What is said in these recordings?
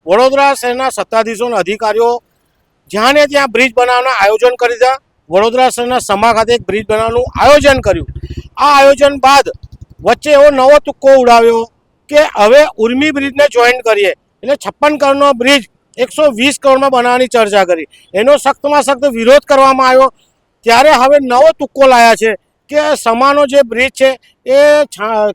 વડોદરા શહેરના સત્તાધીશો અને અધિકારીઓ જ્યાં ને ત્યાં બ્રિજ બનાવવાના આયોજન કરી દીધા। વડોદરા શહેરના સમા ખાતે એક બ્રિજ બનાવવાનું આયોજન કર્યું। આ આયોજન બાદ વચ્ચે એવો નવો તુક્કો ઉડાવ્યો કે હવે ઉર્મી બ્રિજને જોઈન્ટ કરીએ, એટલે 56 કરોડનો બ્રિજ 120 કરોડમાં બનાવવાની ચર્ચા કરી। એનો સખ્તમાં સખ્ત વિરોધ કરવામાં આવ્યો। ત્યારે હવે નવો તુક્કો લાયા છે કે સમાનો જે બ્રિજ છે એ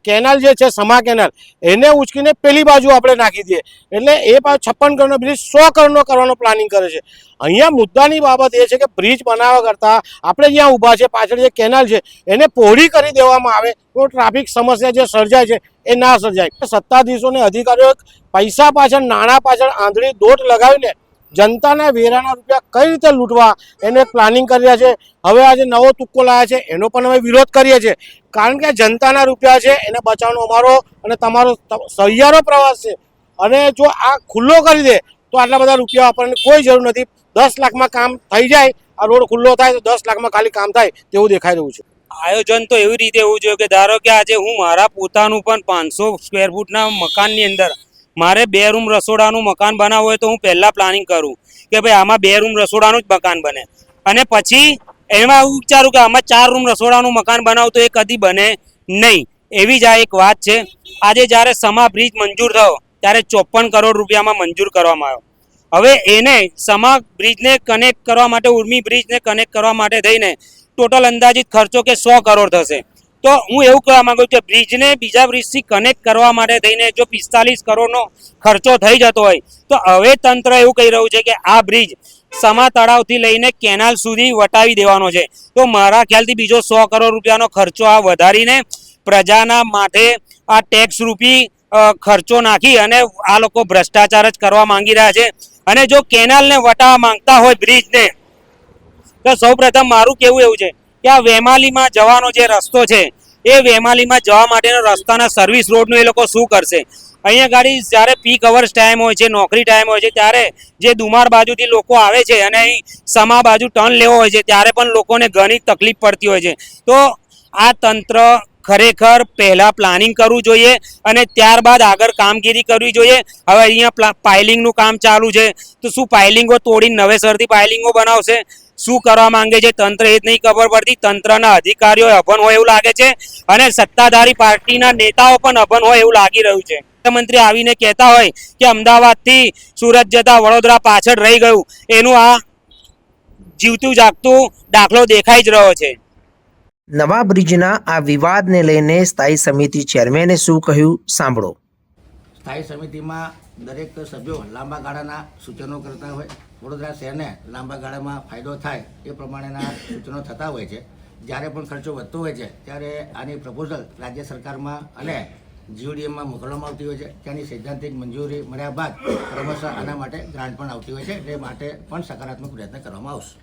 કેનાલ જે છે સમા કેનાલ એને ઉચકીને પેલી બાજુ આપણે નાખી દઈએ, એટલે એ પાછો 56 કરોડનો બ્રિજ 100 કરોડનો કરવાનો પ્લાનિંગ કરે છે। અહીંયા મુદ્દાની બાબત એ છે કે બ્રિજ બનાવવા કરતાં આપણે જ્યાં ઊભા છે પાછળ જે કેનાલ છે એને પહોળી કરી દેવામાં આવે તો ટ્રાફિક સમસ્યા જે સર્જાય છે એ ના સર્જાય। સત્તાધીશોને અધિકારીઓ પૈસા પાછળ નાણાં પાછળ આંધળી દોટ લગાવીને જનતાના વેરાના રૂપિયા કઈ રીતે લૂંટવા એને પ્લાનિંગ કરી રહ્યા છે। હવે આજે નવો તુક્કો લાવ્યા છે એનો પણ અમે વિરોધ કરીએ છીએ, કારણ કે જનતાના રૂપિયા છે એને બચાવવાનો અમારો અને તમારો સહિયારો પ્રવાસ છે। અને જો આ ખુલ્લો કરી દે તો આટલા બધા રૂપિયા આપણને કોઈ જરૂર નથી। 10 લાખમાં કામ થઈ જાય, આ રોડ ખુલ્લો થાય તો 10 લાખમાં ખાલી કામ થાય તેવું દેખાઈ રહ્યું છે। આયોજન તો એવી રીતે હોવું જોઈએ કે ધારો કે આજે હું મારા પોતાનું પણ 500 સ્ક્વેર ફૂટના મકાનની અંદર મારે 2 રૂમ રસોડાનું મકાન બનાવવું હોય તો હું પહેલાં પ્લાનિંગ કરું કે ભાઈ આમાં 2 રૂમ રસોડાનું જ મકાન બને, અને પછી એમાં હું વિચારું કે આમાં 4 રૂમ રસોડાનું મકાન બનાવું તો એ કદી બને નહીં। એવી જ આ એક વાત છે। આજે જ્યારે સમા બ્રિજ મંજૂર થયો ત્યારે 54 કરોડ રૂપિયામાં મંજૂર કરવામાં આવ્યો। હવે એને સમા બ્રિજને કનેક્ટ કરવા માટે, ઉર્મી બ્રિજને કનેક્ટ કરવા માટે થઈને ટોટલ અંદાજિત ખર્ચો કે 100 કરોડ થશે। તો હું એવું કહેવા માંગુ છું કે બ્રિજને બીજા બ્રિજથી કનેક્ટ કરવા માટે થઈને જો 45 કરોડનો ખર્ચો થઈ જતો હોય તો હવે તંત્ર એવું કહી રહ્યું છે કે આ બ્રિજ સમા તળાવથી લઈને કેનાલ સુધી વટાવી દેવાનો છે। તો મારા ખ્યાલથી બીજો 100 કરોડ રૂપિયાનો ખર્ચો આ વધારીને પ્રજાના માટે આ ટેક્સ રૂપી ખર્ચો નાખી અને આ લોકો ભ્રષ્ટાચાર જ કરવા માંગી રહ્યા છે। અને જો કેનાલને વટાવવા માંગતા હોય બ્રિજને, તો સૌપ્રથમ મારું કહેવું એવું છે કે આ વેમાલીમાં જવાનો જે રસ્તો છે એ વેમાલીમાં જવા માટેનો રસ્તાના સર્વિસ રોડનું એ લોકો શું કરશે? અહીંયા ગાડી જ્યારે પીક અવર્સ ટાઈમ હોય છે, નોકરી ટાઈમ હોય છે, ત્યારે જે દુમાર બાજુથી લોકો આવે છે અને અહીં સમા બાજુ ટર્ન લેવો હોય છે ત્યારે પણ લોકોને ઘણી તકલીફ પડતી હોય છે। તો આ તંત્ર ખરેખર પહેલાં પ્લાનિંગ કરવું જોઈએ અને ત્યારબાદ આગળ કામગીરી કરવી જોઈએ। હવે અહીંયા પાઇલિંગનું કામ ચાલુ છે તો શું પાઇલિંગો તોડીને નવેસરથી પાઇલિંગો બનાવશે? શું કરવા માંગે છે તંત્ર એ જ નહીં ખબર પડતી। તંત્રના અધિકારીઓ અભણ હોય એવું લાગે છે અને સત્તાધારી પાર્ટીના નેતાઓ પણ અભણ હોય એવું લાગી રહ્યું છે। મુખ્યમંત્રી આવીને કહેતા હોય કે અમદાવાદથી સુરત જતા વડોદરા પાછળ રહી ગયું, એનું આ જીવતું જાગતું દાખલો દેખાઈ જ રહ્યો છે। નવા બ્રિજના આ વિવાદને લઈને સ્થાયી સમિતિ ચેરમેને શું કહ્યું સાંભળો। સ્થાયી સમિતિમાં દરેક સભ્યો લાંબા ગાળાના સૂચનો કરતા હોય, વડોદરા શહેરને લાંબા ગાળામાં ફાયદો થાય એ પ્રમાણેના સૂચનો થતા હોય છે। જ્યારે પણ ખર્ચો વધતો હોય છે ત્યારે આની પ્રપોઝલ રાજ્ય સરકારમાં અને જીઓડીએમમાં મોકલવામાં આવતી હોય છે। ત્યાંની સૈદ્ધાંતિક મંજૂરી મળ્યા બાદ ક્રમશઃ આના માટે ગ્રાન્ટ પણ આવતી હોય છે, એ માટે પણ સકારાત્મક પ્રયત્ન કરવામાં આવશે।